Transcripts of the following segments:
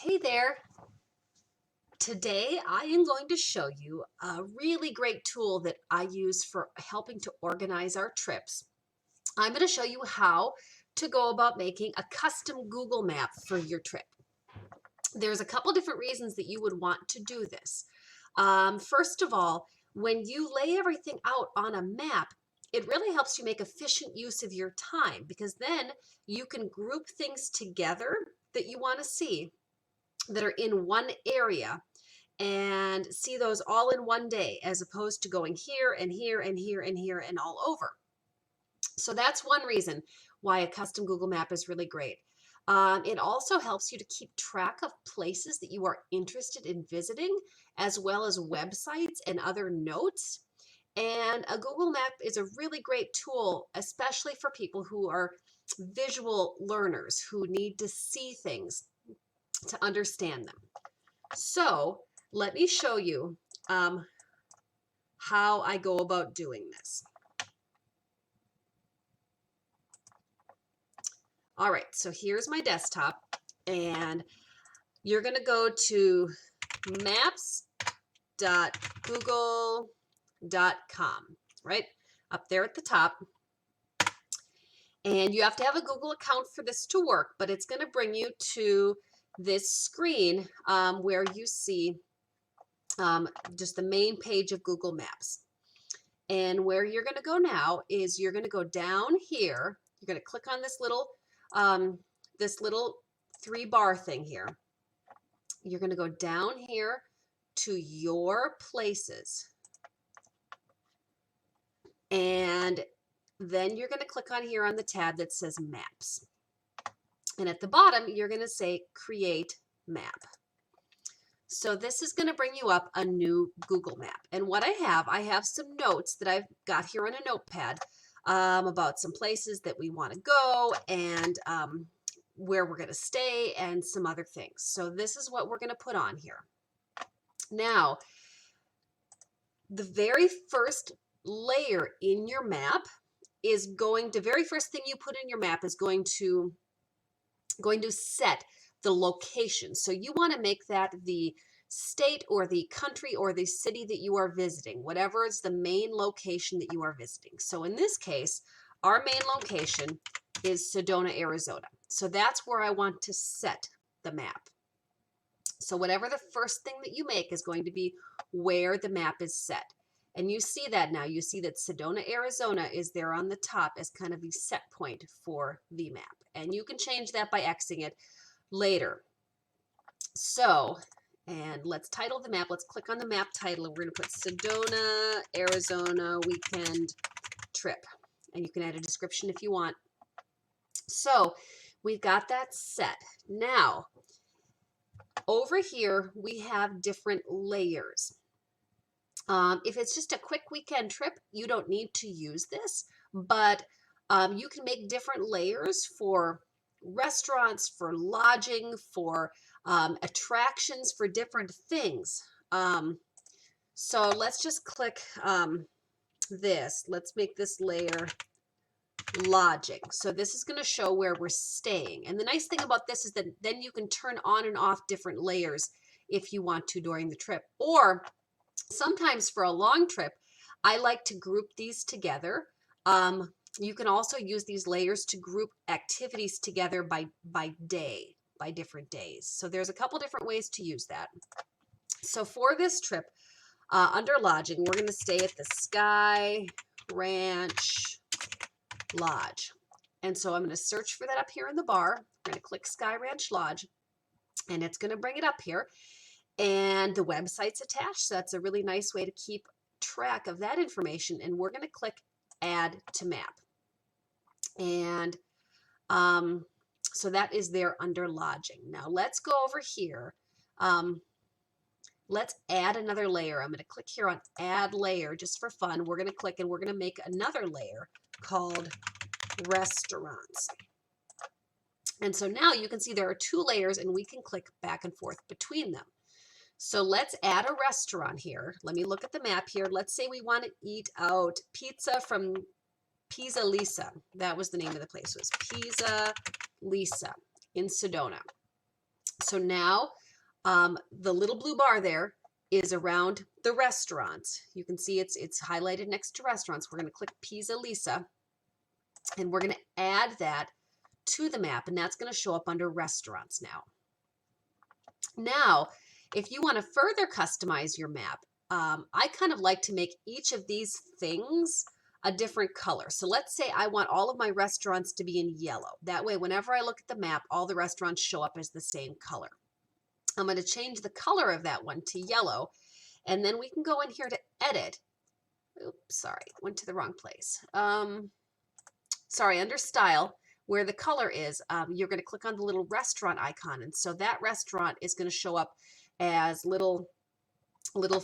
Hey there. Today I am going to show you a really great tool that I use for helping to organize our trips. I'm going to show you how to go about making a custom Google map for your trip. There's a couple different reasons that you would want to do this. First of all, when you lay everything out on a map, it really helps you make efficient use of your time because then you can group things together that you want to see that are in one area and see those all in one day as opposed to going here and here and here and here and all over. So that's one reason why a custom Google map is really great. It also helps you to keep track of places that you are interested in visiting, as well as websites and other notes. And a Google map is a really great tool, especially for people who are visual learners who need to see things to understand them. So let me show you how I go about doing this. All right, so here's my desktop, and you're going to go to maps.google.com, right? Up there at the top. And you have to have a Google account for this to work, but it's going to bring you to this screen where you see just the main page of Google Maps. And where you're going to go now is you're going to go down here. You're going to click on this little 3-bar thing here. You're going to go down here to your places. And then you're going to click on here on the tab that says Maps. And at the bottom, you're going to say Create Map. So this is going to bring you up a new Google map. And what I have some notes that I've got here on a notepad about some places that we want to go and where we're going to stay and some other things. So this is what we're going to put on here. Now, the very first layer in your map is the very first thing you put in your map is going to set the location. So you want to make that the state or the country or the city that you are visiting, whatever is the main location that you are visiting. So in this case, our main location is Sedona, Arizona. So that's where I want to set the map. So whatever the first thing that you make is going to be where the map is set. And you see that now. You see that Sedona, Arizona is there on the top as kind of the set point for the map. And you can change that by Xing it later. So, and let's title the map. Let's click on the map title. And we're going to put Sedona, Arizona weekend trip. And you can add a description if you want. So we've got that set. Now, over here, we have different layers. If it's just a quick weekend trip, you don't need to use this, but you can make different layers for restaurants, for lodging, for attractions, for different things. So let's just click this. Let's make this layer lodging. So this is going to show where we're staying. And the nice thing about this is that then you can turn on and off different layers if you want to during the trip. Or sometimes for a long trip, I like to group these together. You can also use these layers to group activities together by day, by different days. So there's a couple different ways to use that. So for this trip, under lodging, we're going to stay at the Sky Ranch Lodge. And so I'm going to search for that up here in the bar. I'm going to click Sky Ranch Lodge, and it's going to bring it up here. And the website's attached. So that's a really nice way to keep track of that information. And we're going to click Add to Map. And so that is there under lodging. Now let's go over here. Let's add another layer. I'm going to click here on Add Layer just for fun. We're going to click and we're going to make another layer called Restaurants. And so now you can see there are 2 layers and we can click back and forth between them. So let's add a restaurant here. Let me look at the map here. Let's say we want to eat out pizza from Pizza Lisa. That was the name of the place. It was Pizza Lisa in Sedona. So now the little blue bar there is around the restaurants. You can see it's highlighted next to restaurants. We're going to click Pizza Lisa, and we're going to add that to the map, and that's going to show up under restaurants now. Now, if you want to further customize your map, I kind of like to make each of these things a different color. So let's say I want all of my restaurants to be in yellow. That way, whenever I look at the map, all the restaurants show up as the same color. I'm going to change the color of that one to yellow, and then we can go in here to edit. Oops, sorry, went to the wrong place. Sorry, under style, where the color is, you're going to click on the little restaurant icon, and so that restaurant is going to show up as little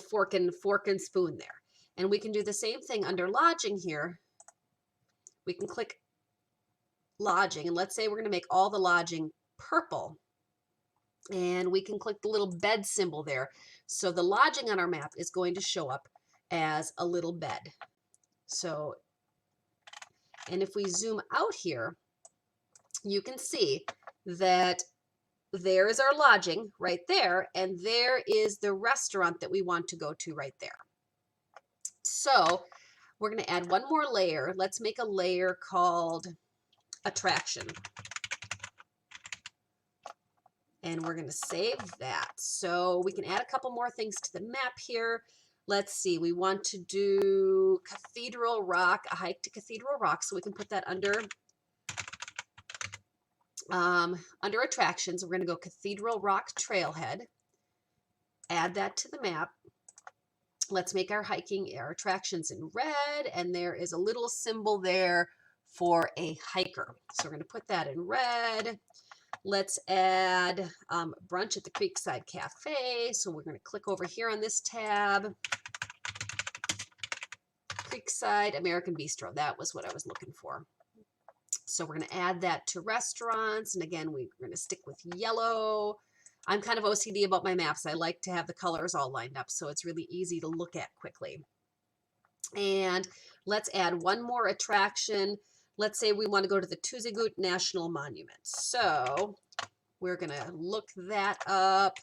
fork and spoon there. And we can do the same thing under lodging here. We can click lodging, and let's say we're going to make all the lodging purple. And we can click the little bed symbol there. So the lodging on our map is going to show up as a little bed. So, and if we zoom out here, you can see that there is our lodging right there, and there is the restaurant that we want to go to right there. So we're going to add one more layer. Let's make a layer called attraction. And we're going to save that. So we can add a couple more things to the map here. Let's see, we want to do Cathedral Rock, a hike to Cathedral Rock. So we can put that under attractions. We're going to go Cathedral Rock Trailhead. Add that to the map. Let's make our attractions in red. And there is a little symbol there for a hiker. So we're going to put that in red. Let's add brunch at the Creekside Cafe. So we're going to click over here on this tab. Creekside American Bistro. That was what I was looking for. So we're going to add that to restaurants. And again, we're going to stick with yellow. I'm kind of OCD about my maps. I like to have the colors all lined up, so it's really easy to look at quickly. And let's add one more attraction. Let's say we want to go to the Tuzigoot National Monument. So we're going to look that up.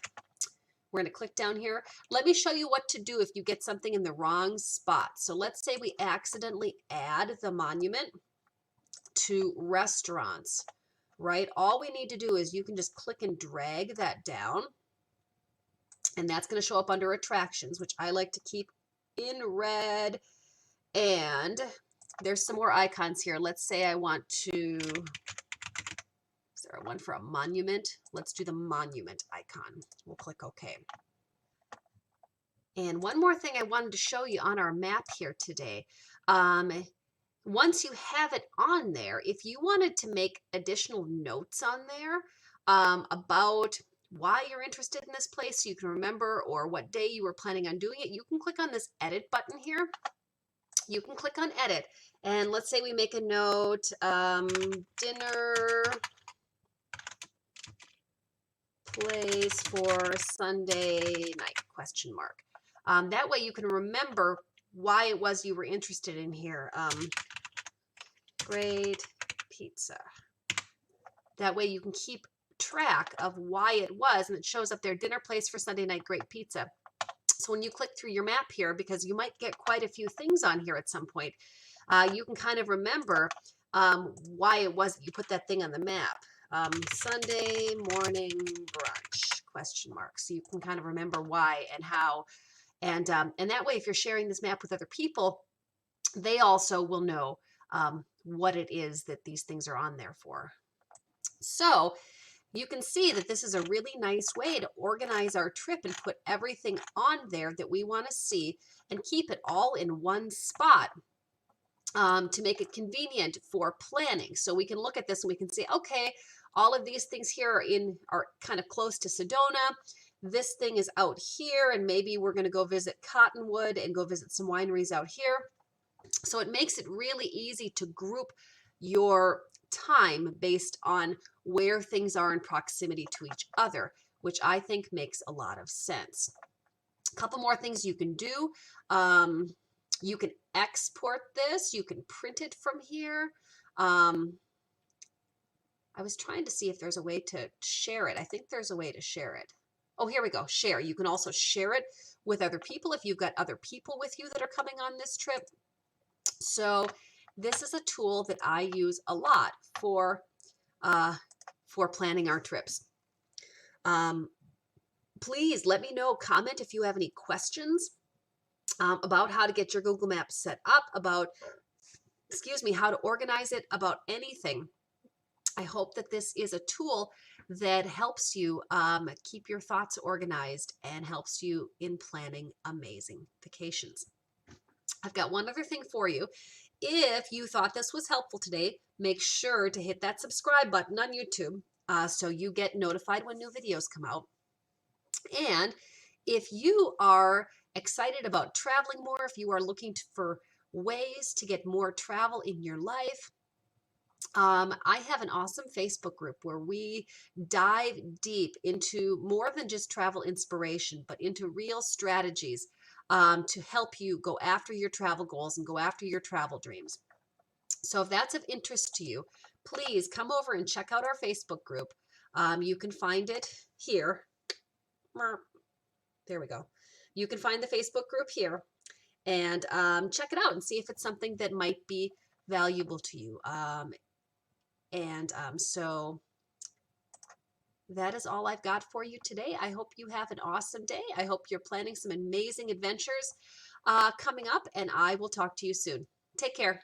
We're going to click down here. Let me show you what to do if you get something in the wrong spot. So let's say we accidentally add the monument to restaurants, right? All we need to do is you can just click and drag that down, and that's going to show up under attractions, which I like to keep in red. And there's some more icons here. Let's say I want to, is there one for a monument? Let's do the monument icon. We'll click OK. And one more thing I wanted to show you on our map here today. Once you have it on there, if you wanted to make additional notes on there about why you're interested in this place so you can remember, or what day you were planning on doing it, you can click on this edit button here. You can click on edit, and let's say we make a note, dinner place for Sunday night, question mark. That way you can remember why it was you were interested in here. Great pizza. That way you can keep track of why it was, and it shows up there, dinner place for Sunday night, great pizza. So when you click through your map here, because you might get quite a few things on here at some point, you can kind of remember why it was that you put that thing on the map. Sunday morning brunch, question mark. So you can kind of remember why and how. And that way, if you're sharing this map with other people, they also will know what it is that these things are on there for. So you can see that this is a really nice way to organize our trip and put everything on there that we want to see and keep it all in one spot to make it convenient for planning. So we can look at this and we can say, okay, all of these things here are kind of close to Sedona. This thing is out here, and maybe we're going to go visit Cottonwood and go visit some wineries out here. So it makes it really easy to group your time based on where things are in proximity to each other, which I think makes a lot of sense. A couple more things you can do. You can export this. You can print it from here. I was trying to see if there's a way to share it. I think there's a way to share it. Oh, here we go. Share. You can also share it with other people if you've got other people with you that are coming on this trip. So this is a tool that I use a lot for planning our trips. Please let me know, comment if you have any questions about how to get your Google Maps set up, about, how to organize it, about anything. I hope that this is a tool that helps you keep your thoughts organized and helps you in planning amazing vacations. I've got one other thing for you. If you thought this was helpful today, make sure to hit that subscribe button on YouTube so you get notified when new videos come out. And if you are excited about traveling more, if you are looking for ways to get more travel in your life, I have an awesome Facebook group where we dive deep into more than just travel inspiration, but into real strategies to help you go after your travel goals and go after your travel dreams. So if that's of interest to you, please come over and check out our Facebook group. You can find it here. There we go. You can find the Facebook group here and check it out and see if it's something that might be valuable to you. So that is all I've got for you today. I hope you have an awesome day. I hope you're planning some amazing adventures coming up, and I will talk to you soon. Take care.